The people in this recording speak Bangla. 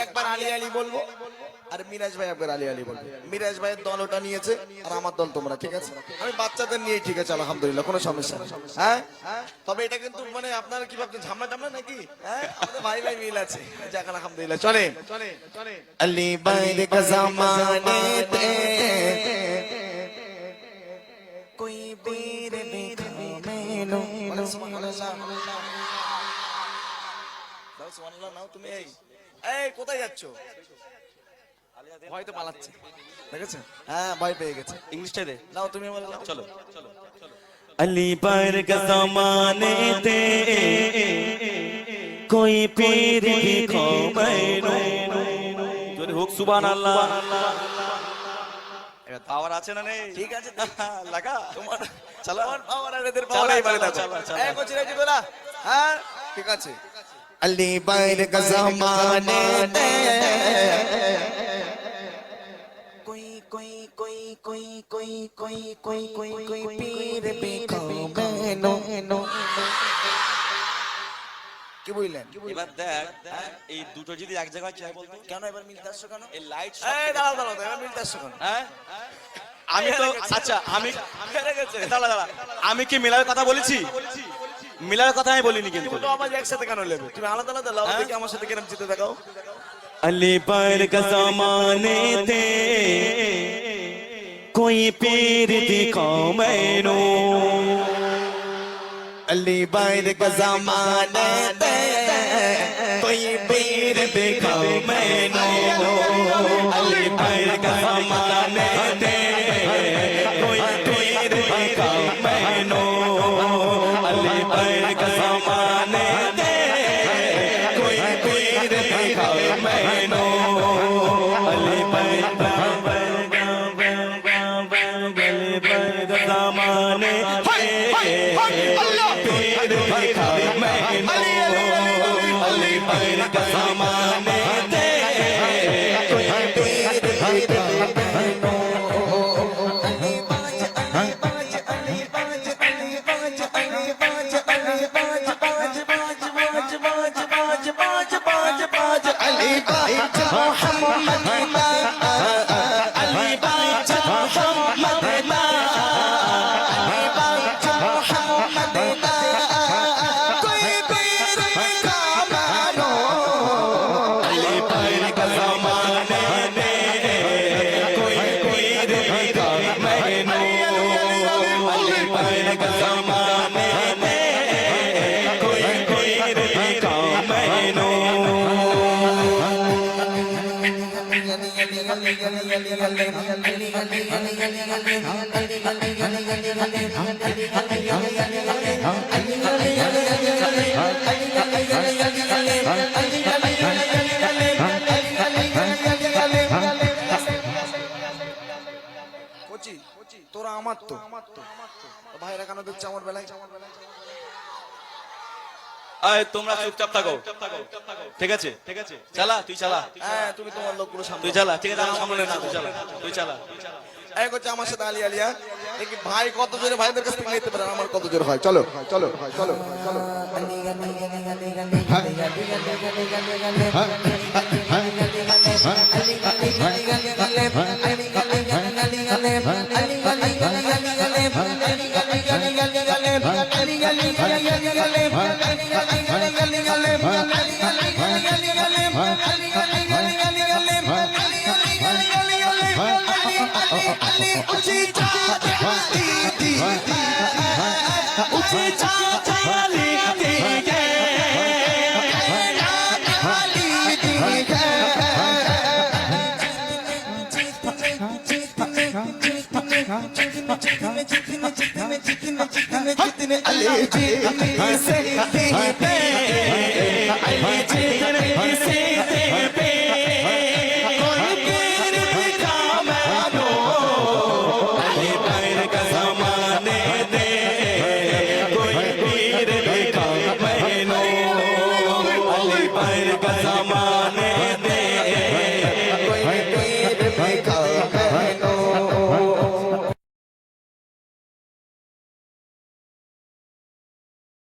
একবার আলী আলী বলবো আর মিরাজ ভাই একবার আলী আলী বলবো। মিরাজ ভাইয়ের দল ওটা নিয়েছে আর আমার দল তোমরা, ঠিক আছে? আমি বাচ্চাদের নিয়ে ঠিক আছে, আলহামদুলিল্লাহ, কোনো সমস্যা নেই। হ্যাঁ, তবে এটা কিন্তু মানে আপনারা কি ভাবছেন ঝামলা টামলা নাকি? হ্যাঁ, আমাদের ভাই ভাই মিল আছে, যাক আলহামদুলিল্লাহ। চলে আলী বাইরে কা জামানেতে কোই বীর বিখামেলো। সুবহানাল্লাহ নাও তুমি। এই কোথায় যাচ্ছ? হয়তো পালাচ্ছে, দেখেছেন? হ্যাঁ, ভয় পেয়ে গেছে। ইংলিশটা দে নাও তুমি, বলো। চলো চলো। अली पर के ज़माने ते कोई पीर भी खोमैनो जोरे हुक सुभान अल्लाह। এটা পাওয়ার আছে না নেই? ঠিক আছে, লাগা তোমার। চলো, আমার পাওয়ার আর এদের পাওয়ারই বলে দাও। এই কোচি রাজি গোলা। হ্যাঁ, ঠিক আছে। अली पर के ज़माने ते कोई पीर भी खोमैनो। কি বললেন? এবার দেখ এই দুটো যদি এক জায়গায় চাই বলতো কেন এবার মিলতে আসছো কেন? এই লাইট এই দাঁড়াও দাঁড়াও, এবার মিলতে আসছো কেন? হ্যাঁ আমি তো আচ্ছা আমি দাঁড়া আমি কি মিলার কথা বলেছি? মিলার কথা আমি বলিনি কিন্তু। দুটো আবার একসাথে কেন নেবে? তুমি আলাদা আলাদা লাও, দেখি আমার সাথে কেন জিতে দেখাও। अली पर के ज़माने ते कोई पीर दिखाओ मैनो। अली पर के ज़माने ते कोई पीर दिखाओ मैनो। अली पर के ज़माने ते कोई पीर दिखाओ मैनो। अली पर के ज़माने ते कोई पीर दिखाओ मैनो। अली पर के ज़माने ते पीर दिखाओ मैनो। अली पर के ज़माने ते कोई पीर दिखाओ मैनो। তোরা আমার তো ভাইরা কেন দেখছে আমার বেলায়? আয় তোমরা চুপচাপ থাকো, ঠিক আছে? চালা, তুই চালা। হ্যাঁ, তুমি তোমার লোকগুলো সামনে, তুই চালা, ঠিক আছে? আমার সামনে না, তুই চালা, তুই চালা। এই করছে আমার সাথে আলী আলিয়া। দেখি ভাই কত জোরে ভাইদের কাছ থেকে নিতে পারে, আমার কত জোরে হয়। চলো চলো চলো চলো। अली